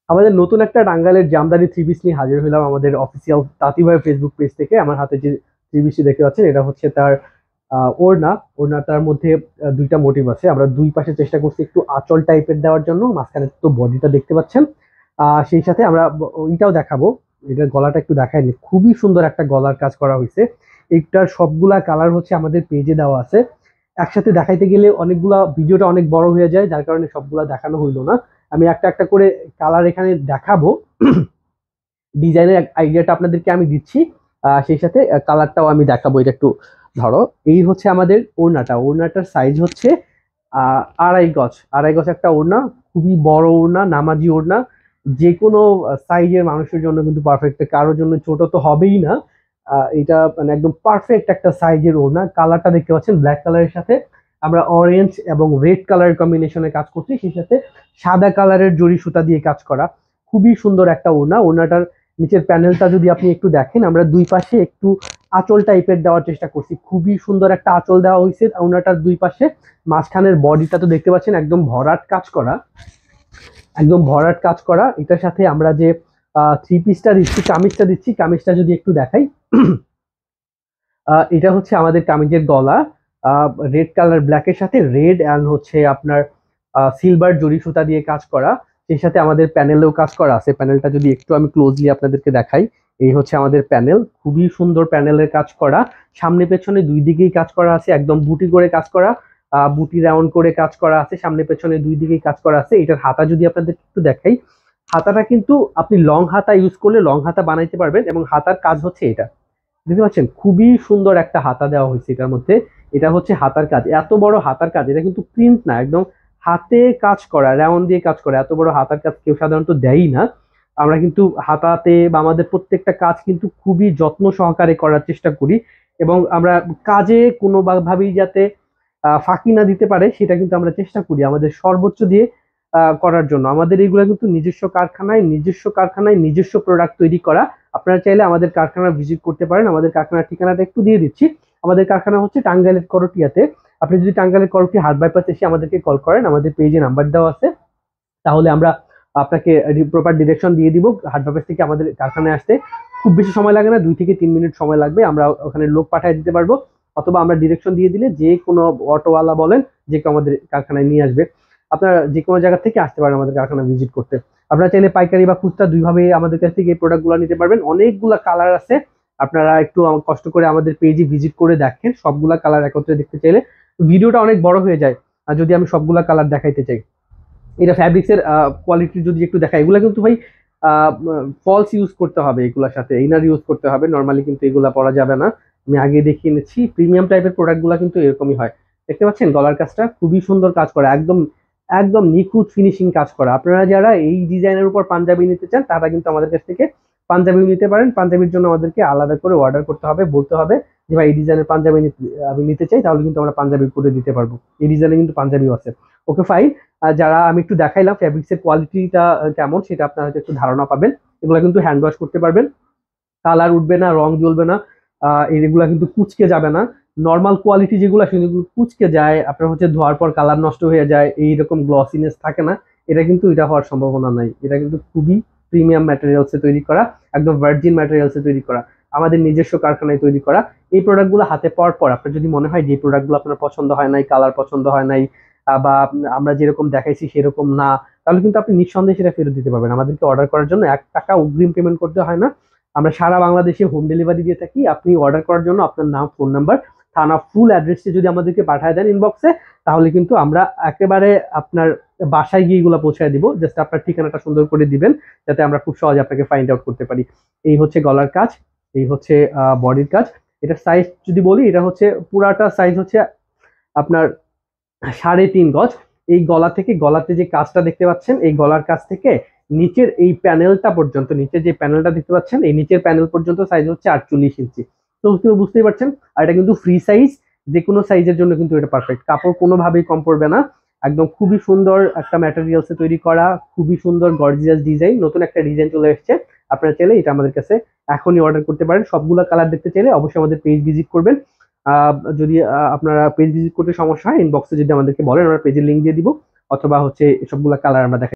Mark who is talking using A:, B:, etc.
A: আমাদের নতুন একটা টাঙ্গাইলের জামদানি থ্রি পিস নিয়ে হাজির হলাম আমাদের অফিসিয়াল তাঁতি ভাই ফেসবুক পেজ থেকে। আমার হাতে যে থ্রি পিসটি দেখতে পাচ্ছেন এটা হচ্ছে তার ওড়না। ওড়নাটার মধ্যে দুইটা মোটিভ আছে। আমরা দুই পাশে চেষ্টা করছি একটু আঁচল টাইপের দেওয়ার জন্য, মাঝখানে তো বডিটা দেখতে পাচ্ছেন। সেই সাথে আমরা ওইটাও দেখাবো। এটার গলাটা একটু দেখায়নি, খুবই সুন্দর একটা গলার কাজ করা হয়েছে। এইটার সবগুলা কালার হচ্ছে আমাদের পেজে দেওয়া আছে। একসাথে দেখাইতে গেলে অনেকগুলা ভিডিওটা অনেক বড় হয়ে যায়, যার কারণে সবগুলা দেখানো হইলো না। আমি একটা একটা করে কালার এখানে দেখাবো। ডিজাইনের আইডিয়াটা আপনাদেরকে আমি দিচ্ছি, সেই সাথে কালারটাও আমি দেখাবো। এটা একটু ধরো, এই হচ্ছে আমাদের ওড়নাটা। ওড়নাটার সাইজ হচ্ছে 2.5 গজ। 2.5 গজ একটা ওড়না, খুবই বড় ওড়না, নামাজি ওড়না। যে কোনো সাইজের মানুষের জন্য কিন্তু পারফেক্ট, কারোর জন্য ছোট তো হবেই না। এটা মানে একদম পারফেক্ট একটা সাইজের ওড়না। কালারটা দেখতে পাচ্ছেন ব্ল্যাক কালারের সাথে আমরা অরেঞ্জ এবং রেড কালারের কম্বিনেশনে কাজ করছি, সেই সাথে সাদা কালারের জরি সুতা দিয়ে কাজ করা। খুবই সুন্দর একটা ওড়না। ওড়নাটার নিচের প্যানেলটা যদি আপনি একটু দেখেন, আমরা দুই পাশে একটু আঁচল টাইপের দেওয়ার চেষ্টা করছি। খুবই সুন্দর একটা আঁচল দেওয়া হয়েছে ওড়নাটার দুই পাশে। মাঝখানের বডিটা তো দেখতে পাচ্ছেন একদম ভরাট কাজ করা, একদম ভরাট কাজ করা। এটার সাথে আমরা যে থ্রি পিসটা দিচ্ছি, কামিজটা দিচ্ছি, কামিজটা যদি একটু দেখাই, এটা হচ্ছে আমাদের কামিজের গলা। রেড কালার ব্ল্যাকের সাথে রেড অ্যান্ড হচ্ছে আপনার সিলভার জরি সুতা দিয়ে কাজ করা। সেই সাথে আমাদের প্যানেলেও কাজ করা আছে। প্যানেলটা যদি একটু আমি ক্লোজলি আপনাদেরকে দেখাই, এই হচ্ছে আমাদের প্যানেল। খুবই সুন্দর প্যানেলের কাজ করা। সামনে পেছনে দুই দিকেই কাজ করা আছে, একদম বুটি করে কাজ করা, বুটি রাউন্ড করে কাজ করা আছে। সামনে পেছনে দুই দিকেই কাজ করা আছে। এটার হাতা যদি আপনাদের একটু দেখাই, হাতাটা কিন্তু আপনি লং হাতা ইউজ করলে লং হাতা বানাইতে পারবেন, এবং হাতার কাজ হচ্ছে এটা দেখতে পাচ্ছেন। খুবই সুন্দর একটা হাতা দেওয়া হয়েছে এটার মধ্যে। এটা হচ্ছে হাতার কাজ, এত বড় হাতার কাজ। এটা কিন্তু প্রিন্ট না, একদম হাতে কাজ করা, রাউন্ড দিয়ে কাজ করা। এত বড় হাতার কাজ কেউ সাধারণত দেয়ই না। আমরা কিন্তু হাতাতে বা আমাদের প্রত্যেকটা কাজ কিন্তু খুবই যত্ন সহকারে করার চেষ্টা করি, এবং আমরা কাজে কোনো ভাবেই যাতে ফাঁকি না দিতে পারে সেটা কিন্তু আমরা চেষ্টা করি আমাদের সর্বোচ্চ দিয়ে করার জন্য। আমাদের এইগুলো কিন্তু নিজস্ব কারখানায় নিজস্ব প্রোডাক্ট তৈরি করা। আপনারা চাইলে আমাদের কারখানা ভিজিট করতে পারেন। আমাদের কারখানার ঠিকানাটা একটু দিয়ে দিচ্ছি। আমাদের কারখানা হচ্ছে টাঙ্গাইলের করটিয়াতে। আপনি যদি টাঙ্গাইলের করটিয়া হাট বাইপাস এসে আমাদেরকে কল করেন, আমাদের পেজে নাম্বার দেওয়া আছে, তাহলে আমরা আপনাকে প্রপার ডিরেকশন দিয়ে দিব। হাট বাইপাস থেকে আমাদের কারখানায় আসতে খুব বেশি সময় লাগে না, 2 থেকে 3 মিনিট সময় লাগবে। আমরা ওখানে লোক পাঠিয়ে দিতে পারবো, অথবা আমরা ডিরেকশন দিয়ে দিলে যে কোনো অটোওয়ালা বলেন, যে কেউ আমাদের কারখানায় নিয়ে আসবে। আপনারা যে কোনো জায়গা থেকে আসতে পারেন আমাদের কারখানা ভিজিট করতে। আপনারা চাইলে পাইকারি বা খুচরা দুইভাবে আমাদের কাছ থেকে এই প্রোডাক্টগুলো নিতে পারবেন। অনেকগুলা কালার আছে, আপনারা একটু কষ্ট করে আমাদের পেজে ভিজিট করে দেখেন। সবগুলা কালার একত্রে দেখতে চাইলে ভিডিওটা অনেক বড় হয়ে যায়, আর যদি আমি সবগুলা কালার দেখাইতে চাই। এটা ফ্যাব্রিক্সের কোয়ালিটি যদি একটু দেখাই, এগুলা কিন্তু ভাই ফলস ইউজ করতে হবে, এগুলোর সাথে ইনার ইউজ করতে হবে। নর্মালি কিন্তু এগুলা পরা যাবে না। আমি আগে দেখিয়ে নিচ্ছি, প্রিমিয়াম টাইপের প্রোডাক্টগুলো কিন্তু এরকমই হয়। দেখতে পাচ্ছেন গলার কাজটা খুবই সুন্দর কাজ করা, একদম একদম নিখুঁত ফিনিশিং কাজ করা। আপনারা যারা এই ডিজাইনের উপর পাঞ্জাবি নিতে চান, তারা কিন্তু আমাদের কাছ থেকে পাঞ্জাবি নিতে পারেন। পাঞ্জাবির জন্য আমাদেরকে আলাদা করে অর্ডার করতে হবে, বলতে হবে যে ভাই এই ডিজাইনের পাঞ্জাবি আমি নিতে চাই, তাহলে কিন্তু আমরা পাঞ্জাবি করে দিতে পারবো। এই ডিজাইনে কিন্তু পাঞ্জাবিও আছে। Okay fine. যারা আমি একটু দেখাইলাম ফ্যাব্রিক্স এর কোয়ালিটিটা কেমন, সেটা আপনারা হয়তো একটু ধারণা পাবেন। এগুলো কিন্তু হ্যান্ড ওয়াশ করতে পারবেন, কালার উঠবে না, রং জ্বলবে না, এগুলা কিন্তু কুচকে যাবে না। নর্মাল কোয়ালিটি যেগুলো সেগুলো কুচকে যায়, আপনার হচ্ছে ধোয়ার পর কালার নষ্ট হয়ে যায়, এইরকম গ্লসিনেস থাকে না। এটা কিন্তু এটা হওয়ার সম্ভাবনা নাই। এটা কিন্তু খুবই প্রিমিয়াম ম্যাটেরিয়ালসে তৈরি করা, একদম ভার্জিন ম্যাটেরিয়ালসে তৈরি করা, আমাদের নিজস্ব কারখানায় তৈরি করা। এই প্রোডাক্টগুলো হাতে পাওয়ার পর আপনার যদি মনে হয় যে এই প্রোডাক্টগুলো আপনার পছন্দ হয় নাই, কালার পছন্দ হয় নাই, বা আমরা যেরকম দেখাইছি সেরকম না, তাহলে কিন্তু আপনি নিঃসন্দেহে সেটা ফেরত দিতে পারবেন। আমাদেরকে অর্ডার করার জন্য 1 টাকা অগ্রিম পেমেন্ট করতে হয় না। আমরা সারা বাংলাদেশে হোম ডেলিভারি দিয়ে থাকি। আপনি অর্ডার করার জন্য আপনার নাম, ফোন নাম্বার, থানা, ফুল অ্যাড্রেসটি যদি আমাদেরকে পাঠিয়ে দেন ইনবক্সে, তাহলে কিন্তু আমরা একেবারে আপনার বাসায় গিয়ে এগুলো পৌঁছায় দিব। জাস্ট আপনার ঠিকানাটা সুন্দর করে দিবেন, যাতে আমরা খুব সহজে আপনাকে ফাইন্ড আউট করতে পারি। এই হচ্ছে গলার কাজ, এই হচ্ছে বডির কাজ। এটার সাইজ যদি বলি, এটা হচ্ছে পুরাটা সাইজ হচ্ছে আপনার 3.5 গজ। এই গলা থেকে, গলাতে যে কাজটা দেখতে পাচ্ছেন, এই গলার কাছ থেকে নিচের এই প্যানেলটা পর্যন্ত, নিচের যে প্যানেলটা দেখতে পাচ্ছেন, এই নিচের প্যানেল পর্যন্ত সাইজ হচ্ছে 48 ইঞ্চি। তো তুমি বুঝতেই পারছেন। আর এটা কিন্তু ফ্রি সাইজ, যে কোনো সাইজের জন্য কিন্তু এটা পারফেক্ট। কাপড় কোনোভাবেই কম পড়বে না। একদম খুবই সুন্দর একটা ম্যাটেরিয়ালসে তৈরি করা, খুবই সুন্দর গর্জিয়াস ডিজাইন। নতুন একটা ডিজাইন চলে এসেছে। আপনারা চাইলে এটা আমাদের কাছে এখনই অর্ডার করতে পারেন। সবগুলা কালার দেখতে চাইলে অবশ্যই আমাদের পেজ ভিজিট করবেন। যদি আপনারা পেজ ভিজিট করতে সমস্যা হয়, ইনবক্সে যদি আমাদেরকে বলেন, আমরা পেজের লিঙ্ক দিয়ে দিব, অথবা হচ্ছে সবগুলা কালার আমরা দেখাই।